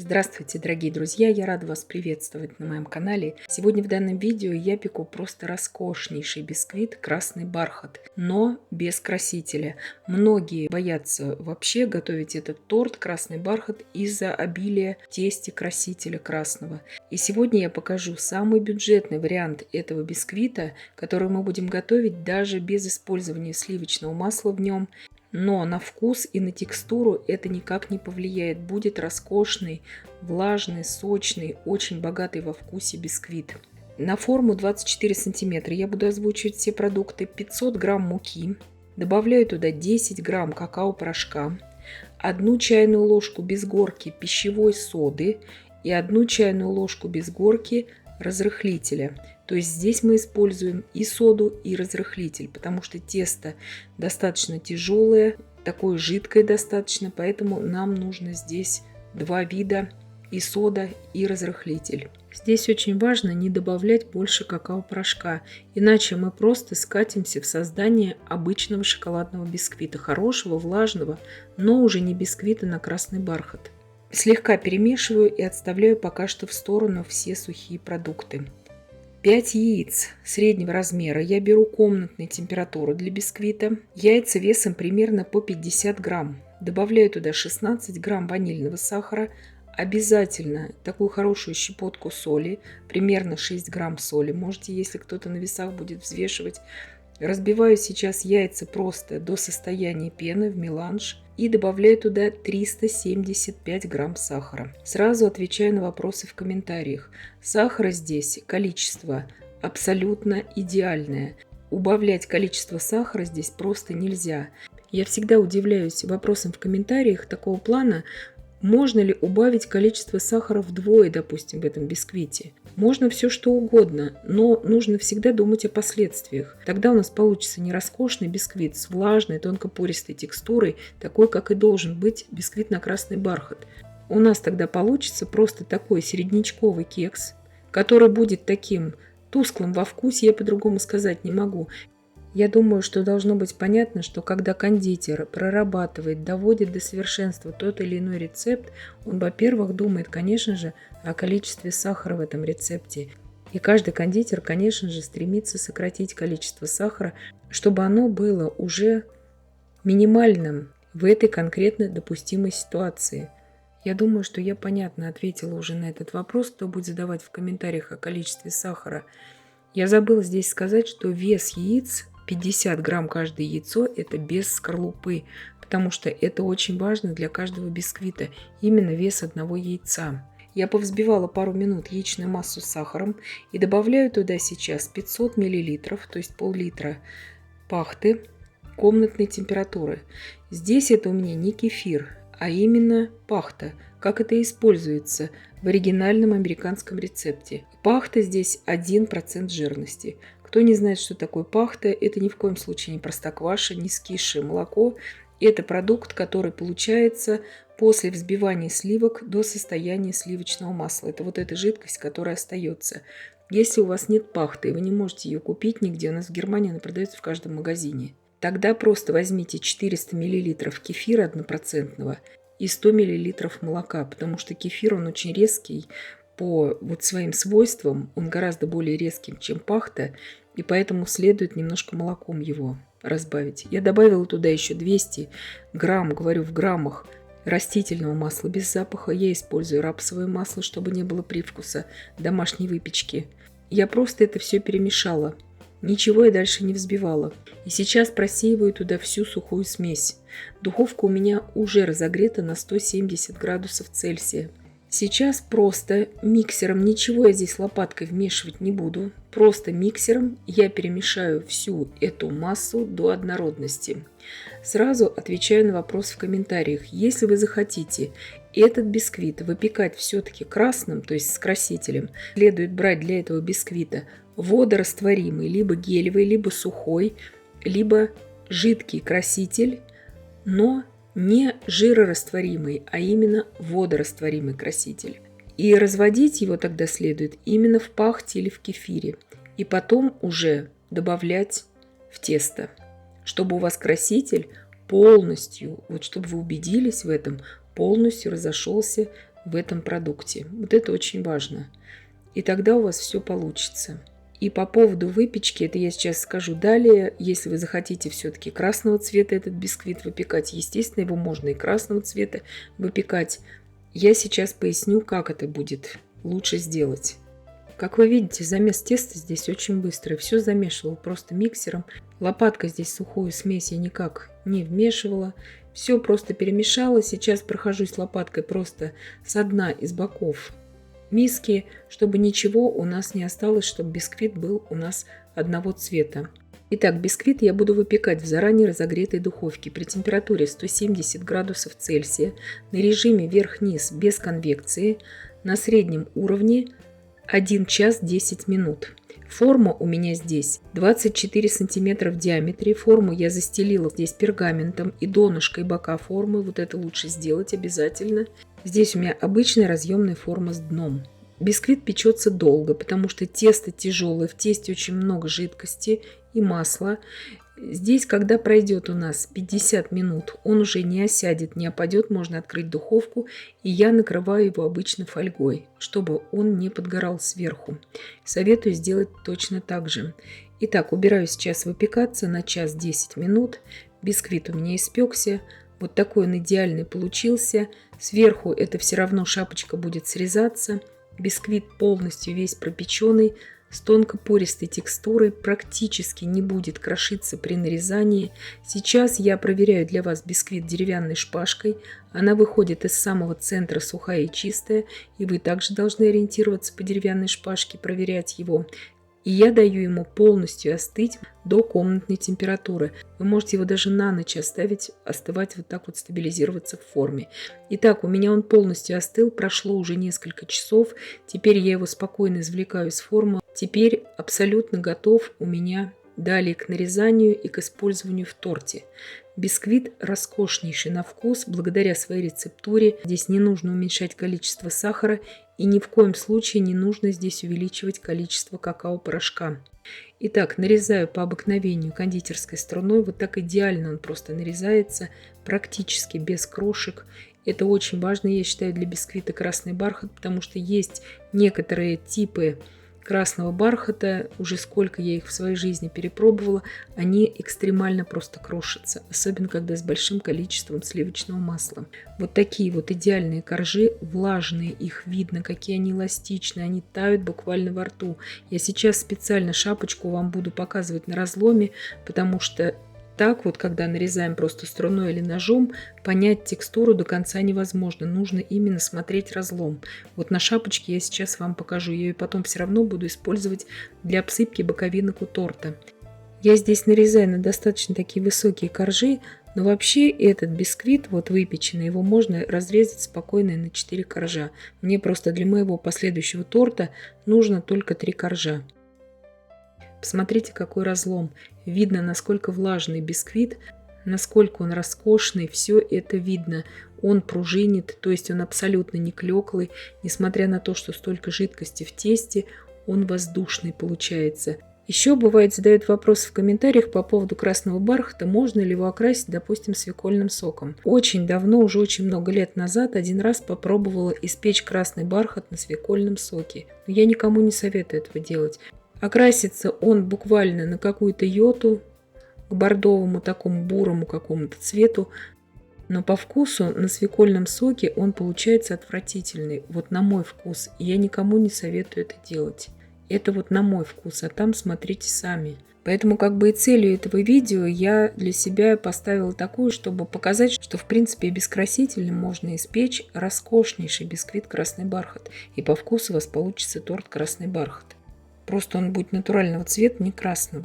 Здравствуйте, дорогие друзья! Я рада вас приветствовать на моем канале. Сегодня в данном видео я пеку просто роскошнейший бисквит «Красный бархат», но без красителя. Многие боятся вообще готовить этот торт «Красный бархат» из-за обилия в тесте красителя красного. И сегодня я покажу самый бюджетный вариант этого бисквита, который мы будем готовить даже без использования сливочного масла в нем. Но на вкус и на текстуру это никак не повлияет. Будет роскошный, влажный, сочный, очень богатый во вкусе бисквит. На форму 24 сантиметра я буду озвучивать все продукты. 500 грамм муки. Добавляю туда 10 грамм какао-порошка, 1 чайную ложку без горки пищевой соды и 1 чайную ложку без горки разрыхлителя. То есть здесь мы используем и соду, и разрыхлитель, потому что тесто достаточно тяжелое, такое жидкое достаточно, поэтому нам нужно здесь два вида: и сода, и разрыхлитель. Здесь очень важно не добавлять больше какао-порошка, иначе мы просто скатимся в создание обычного шоколадного бисквита, хорошего, влажного, но уже не бисквита на красный бархат. Слегка перемешиваю и отставляю пока что в сторону все сухие продукты. 5 яиц среднего размера. Я беру комнатной температуры для бисквита. Яйца весом примерно по 50 грамм. Добавляю туда 16 грамм ванильного сахара. Обязательно такую хорошую щепотку соли, примерно 6 грамм соли. Можете, если кто-то на весах будет взвешивать. Разбиваю сейчас яйца просто до состояния пены в меланж и добавляю туда 375 грамм сахара. Сразу отвечаю на вопросы в комментариях. Сахара здесь количество абсолютно идеальное. Убавлять количество сахара здесь просто нельзя. Я всегда удивляюсь вопросам в комментариях такого плана: можно ли убавить количество сахара вдвое, допустим, в этом бисквите? Можно все что угодно, но нужно всегда думать о последствиях. Тогда у нас получится не роскошный бисквит с влажной, тонкопористой текстурой, такой, как и должен быть бисквит на красный бархат. У нас тогда получится просто такой середнячковый кекс, который будет таким тусклым во вкусе, я по-другому сказать не могу. Я думаю, что должно быть понятно, что когда кондитер прорабатывает, доводит до совершенства тот или иной рецепт, он, во-первых, думает, конечно же, о количестве сахара в этом рецепте. И каждый кондитер, конечно же, стремится сократить количество сахара, чтобы оно было уже минимальным в этой конкретно допустимой ситуации. Я думаю, что я понятно ответила уже на этот вопрос, кто будет задавать в комментариях о количестве сахара. Я забыла здесь сказать, что вес яиц 50 грамм каждое яйцо, это без скорлупы, потому что это очень важно для каждого бисквита, именно вес одного яйца. Я повзбивала пару минут яичную массу с сахаром и добавляю туда сейчас 500 мл, то есть пол-литра пахты комнатной температуры. Здесь это у меня не кефир, а именно пахта, как это используется в оригинальном американском рецепте. Пахта здесь 1% жирности. Кто не знает, что такое пахта, это ни в коем случае не простокваша, не скисшее молоко. Это продукт, который получается после взбивания сливок до состояния сливочного масла. Это вот эта жидкость, которая остается. Если у вас нет пахты, и вы не можете ее купить нигде, у нас в Германии она продается в каждом магазине, тогда просто возьмите 400 мл кефира 1% и 100 мл молока, потому что кефир, он очень резкий, по вот своим свойствам он гораздо более резким, чем пахта, и поэтому следует немножко молоком его разбавить. Я добавила туда еще 200 грамм, говорю в граммах, растительного масла без запаха. Я использую рапсовое масло, чтобы не было привкуса домашней выпечки. Я просто это все перемешала. Ничего я дальше не взбивала. И сейчас просеиваю туда всю сухую смесь. Духовка у меня уже разогрета на 170 градусов Цельсия. Сейчас просто миксером, ничего я здесь лопаткой вмешивать не буду, просто миксером я перемешаю всю эту массу до однородности. Сразу отвечаю на вопрос в комментариях. Если вы захотите этот бисквит выпекать все-таки красным, то есть с красителем, следует брать для этого бисквита водорастворимый, либо гелевый, либо сухой, либо жидкий краситель, но не жирорастворимый, а именно водорастворимый краситель. И разводить его тогда следует именно в пахте или в кефире. И потом уже добавлять в тесто, чтобы у вас краситель полностью, вот чтобы вы убедились в этом, полностью разошелся в этом продукте. Вот это очень важно. И тогда у вас все получится. И по поводу выпечки, это я сейчас скажу далее. Если вы захотите все-таки красного цвета этот бисквит выпекать, естественно, его можно и красного цвета выпекать. Я сейчас поясню, как это будет лучше сделать. Как вы видите, замес теста здесь очень быстрый. Все замешивала просто миксером. Лопаткой здесь сухую смесь я никак не вмешивала. Все просто перемешала. Сейчас прохожусь лопаткой просто с дна и с боков миски, чтобы ничего у нас не осталось, чтобы бисквит был у нас одного цвета. Итак, бисквит я буду выпекать в заранее разогретой духовке при температуре 170 градусов Цельсия на режиме вверх-вниз без конвекции на среднем уровне 1 час 10 минут. Форма у меня здесь 24 сантиметра в диаметре. Форму я застелила здесь пергаментом и донышко и бока формы. Вот это лучше сделать обязательно. Здесь у меня обычная разъемная форма с дном. Бисквит печется долго, потому что тесто тяжелое. В тесте очень много жидкости и масла. Здесь, когда пройдет у нас 50 минут, он уже не осядет, не опадет, можно открыть духовку. И я накрываю его обычно фольгой, чтобы он не подгорал сверху. Советую сделать точно так же. Итак, убираю сейчас выпекаться на час 10 минут. Бисквит у меня испекся. Вот такой он идеальный получился. Сверху это все равно шапочка будет срезаться. Бисквит полностью весь пропеченный, с тонкопористой текстурой, практически не будет крошиться при нарезании. Сейчас я проверяю для вас бисквит деревянной шпажкой. Она выходит из самого центра сухая и чистая, и вы также должны ориентироваться по деревянной шпажке, проверять его. И я даю ему полностью остыть до комнатной температуры. Вы можете его даже на ночь оставить, остывать, вот так вот стабилизироваться в форме. Итак, у меня он полностью остыл, прошло уже несколько часов. Теперь я его спокойно извлекаю из формы. Теперь абсолютно готов у меня далее к нарезанию и к использованию в торте. Бисквит роскошнейший на вкус, благодаря своей рецептуре. Здесь не нужно уменьшать количество сахара и ни в коем случае не нужно здесь увеличивать количество какао-порошка. Итак, нарезаю по обыкновению кондитерской струной. Вот так идеально он просто нарезается, практически без крошек. Это очень важно, я считаю, для бисквита красный бархат, потому что есть некоторые типы красного бархата, уже сколько я их в своей жизни перепробовала, они экстремально просто крошатся, особенно когда с большим количеством сливочного масла. Вот такие вот идеальные коржи, влажные, их видно, какие они эластичные, они тают буквально во рту. Я сейчас специально шапочку вам буду показывать на разломе, потому что так вот, когда нарезаем просто струной или ножом, понять текстуру до конца невозможно. Нужно именно смотреть разлом. Вот на шапочке я сейчас вам покажу. Я ее потом все равно буду использовать для обсыпки боковинок у торта. Я здесь нарезаю на достаточно такие высокие коржи, но вообще этот бисквит, вот выпеченный, его можно разрезать спокойно на 4 коржа. Мне просто для моего последующего торта нужно только 3 коржа. Посмотрите, какой разлом. Видно, насколько влажный бисквит, насколько он роскошный. Все это видно. Он пружинит, то есть он абсолютно не клеклый. Несмотря на то, что столько жидкости в тесте, он воздушный получается. Еще бывает задают вопрос в комментариях по поводу красного бархата, можно ли его окрасить, допустим, свекольным соком. Очень давно, уже очень много лет назад, один раз попробовала испечь красный бархат на свекольном соке. Но я никому не советую этого делать. Окрасится он буквально на какую-то йоту, к бордовому, такому бурому какому-то цвету. Но по вкусу на свекольном соке он получается отвратительный. Вот на мой вкус. И я никому не советую это делать. Это вот на мой вкус. А там смотрите сами. Поэтому как бы и целью этого видео я для себя поставила такую, чтобы показать, что в принципе без красителя можно испечь роскошнейший бисквит красный бархат. И по вкусу у вас получится торт красный бархат. Просто он будет натурального цвета, не красного.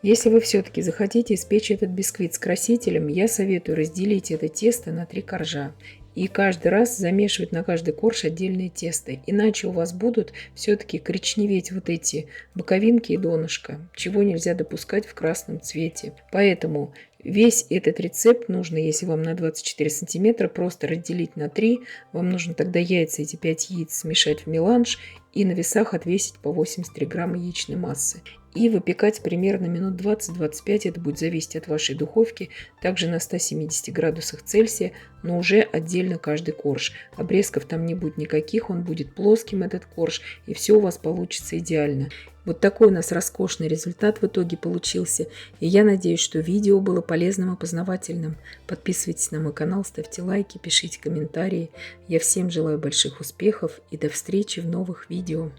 Если вы все-таки захотите испечь этот бисквит с красителем, я советую разделить это тесто на 3 коржа. И каждый раз замешивать на каждый корж отдельное тесто. Иначе у вас будут все-таки коричневеть вот эти боковинки и донышко, чего нельзя допускать в красном цвете. Поэтому весь этот рецепт нужно, если вам на 24 сантиметра, просто разделить на 3. Вам нужно тогда яйца, эти 5 яиц смешать в меланж и на весах отвесить по 83 грамма яичной массы. И выпекать примерно минут 20-25, это будет зависеть от вашей духовки, также на 170 градусах Цельсия, но уже отдельно каждый корж. Обрезков там не будет никаких, он будет плоским, этот корж, и все у вас получится идеально. Вот такой у нас роскошный результат в итоге получился, и я надеюсь, что видео было полезным и познавательным. Подписывайтесь на мой канал, ставьте лайки, пишите комментарии. Я всем желаю больших успехов и до встречи в новых видео.